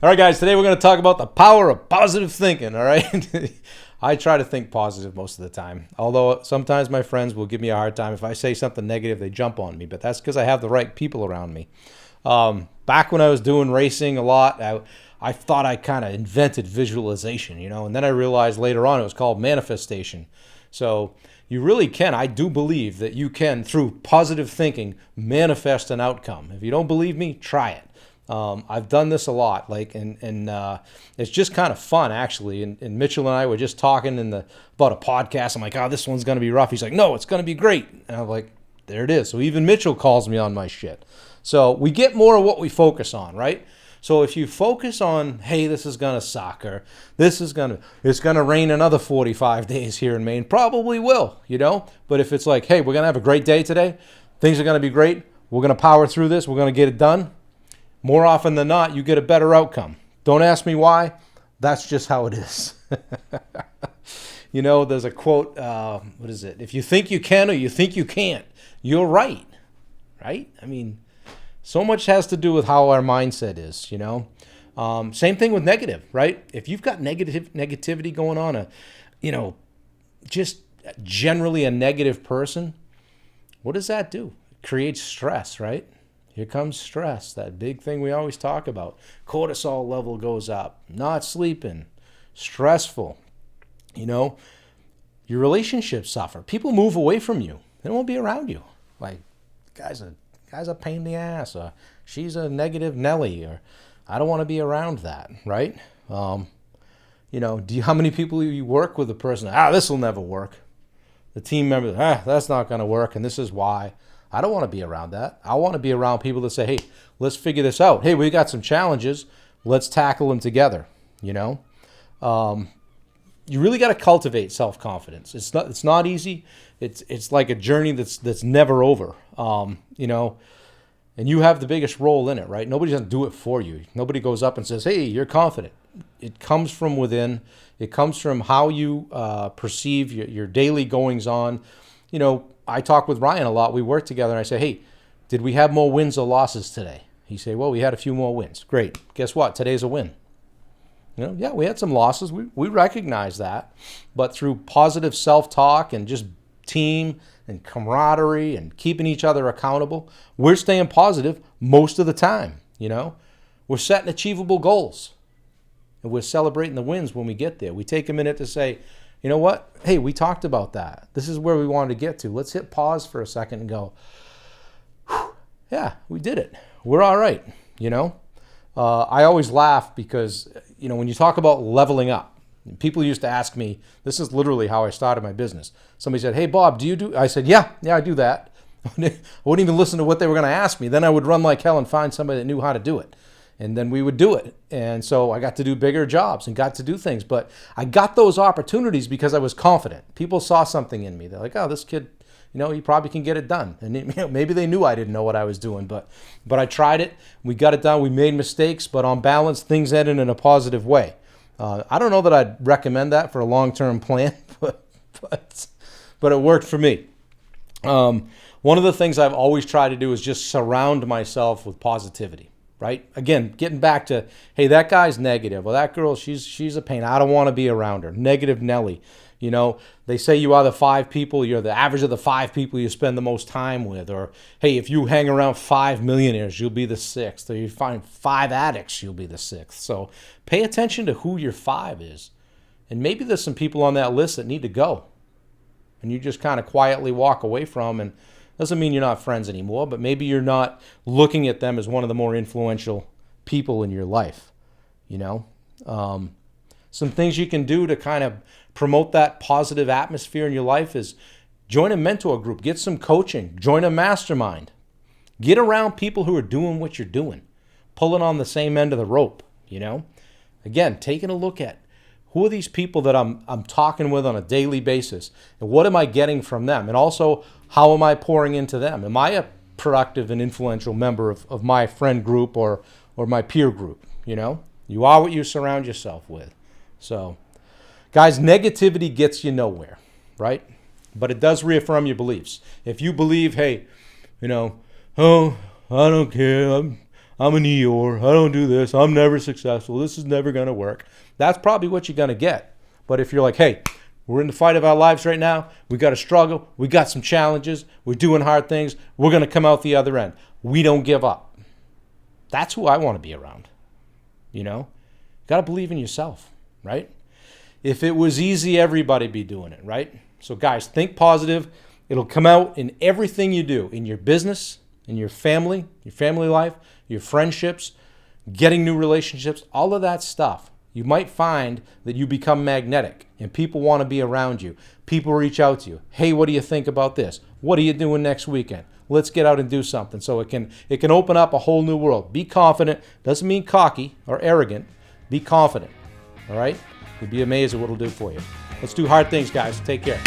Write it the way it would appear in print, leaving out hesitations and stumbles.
All right, guys, today we're going to talk about the power of positive thinking, all right? I try to think positive most of the time, although sometimes my friends will give me a hard time. If I say something negative, they jump on me, but that's because I have the right people around me. Back when I was doing racing a lot, I thought I kind of invented visualization, and then I realized later on it was called manifestation. So you really can. I do believe that you can, through positive thinking, manifest an outcome. If you don't believe me, try it. I've done this a lot, and it's just kind of fun, actually. And Mitchell and I were just talking about a podcast. I'm like, oh, this one's going to be rough. He's like, no, it's going to be great. And I'm like, there it is. So even Mitchell calls me on my shit. So we get more of what we focus on, right? So if you focus on, hey, this is going to suck, or it's going to rain another 45 days here in Maine, probably will, But if it's like, hey, we're going to have a great day today, things are going to be great, we're going to power through this, we're going to get it done, more often than not, you get a better outcome. Don't ask me why. That's just how it is. There's a quote, what is it? If you think you can or you think you can't, you're right, right? I mean, so much has to do with how our mindset is, Same thing with negative, right? If you've got negativity going on, just generally a negative person, what does that do? It creates stress, right? Here comes stress, that big thing we always talk about. Cortisol level goes up, not sleeping, stressful. Your relationships suffer. People move away from you. They won't be around you. Like, guy's a pain in the ass, or she's a negative Nelly, or I don't want to be around that, right? How many people you work with a person, this will never work. The team member, that's not going to work, and this is why. I don't want to be around that. I want to be around people that say, hey, let's figure this out. Hey, we got some challenges. Let's tackle them together, You really got to cultivate self-confidence. It's not easy. It's like a journey that's never over, And you have the biggest role in it, right? Nobody doesn't do it for you. Nobody goes up and says, hey, you're confident. It comes from within. It comes from how you perceive your daily goings on. I talk with Ryan a lot. We work together, and I say, hey, did we have more wins or losses today? He say, well, we had a few more wins. Great. Guess what? Today's a win. Yeah, we had some losses. We recognize that. But through positive self-talk and just team and camaraderie and keeping each other accountable, we're staying positive most of the time, We're setting achievable goals. And we're celebrating the wins when we get there. We take a minute to say, you know what? Hey, we talked about that. This is where we wanted to get to. Let's hit pause for a second and go, yeah, we did it. We're all right, I always laugh because, when you talk about leveling up, people used to ask me, this is literally how I started my business. Somebody said, hey, Bob, do you do? I said, yeah, I do that. I wouldn't even listen to what they were going to ask me. Then I would run like hell and find somebody that knew how to do it. And then we would do it. And so I got to do bigger jobs and got to do things. But I got those opportunities because I was confident. People saw something in me. They're like, oh, this kid, he probably can get it done. And maybe they knew I didn't know what I was doing. But I tried it. We got it done. We made mistakes. But on balance, things ended in a positive way. I don't know that I'd recommend that for a long-term plan. But it worked for me. One of the things I've always tried to do is just surround myself with positivity. Right? Again, getting back to, hey, that guy's negative. Well, that girl, she's a pain. I don't want to be around her. Negative Nelly. They say you are the 5 people, you're the average of the 5 people you spend the most time with. Or, hey, if you hang around 5 millionaires, you'll be the 6th. Or you find 5 addicts, you'll be the 6th. So pay attention to who your 5 is. And maybe there's some people on that list that need to go. And you just kind of quietly walk away from, and doesn't mean you're not friends anymore, but maybe you're not looking at them as one of the more influential people in your life. Some things you can do to kind of promote that positive atmosphere in your life is join a mentor group, get some coaching, join a mastermind, get around people who are doing what you're doing, pulling on the same end of the rope. Again, taking a look at who are these people that I'm talking with on a daily basis, and what am I getting from them? And also, how am I pouring into them? Am I a productive and influential member of my friend group or my peer group? You are what you surround yourself with. So, guys, negativity gets you nowhere, right? But it does reaffirm your beliefs. If you believe, hey, oh, I don't care. I'm I'm an Eeyore. I don't do this. I'm never successful. This is never going to work. That's probably what you're going to get. But if you're like, hey, we're in the fight of our lives right now. We got to struggle. We got some challenges. We're doing hard things. We're going to come out the other end. We don't give up. That's who I want to be around. You know, got to believe in yourself, right? If it was easy, everybody be doing it, right? So guys, think positive. It'll come out in everything you do, in your business, in your family life, your friendships, getting new relationships, all of that stuff. You might find that you become magnetic and people want to be around you. People reach out to you. Hey, what do you think about this? What are you doing next weekend? Let's get out and do something. So it can open up a whole new world. Be confident. Doesn't mean cocky or arrogant. Be confident. All right? You'll be amazed at what it'll do for you. Let's do hard things, guys. Take care.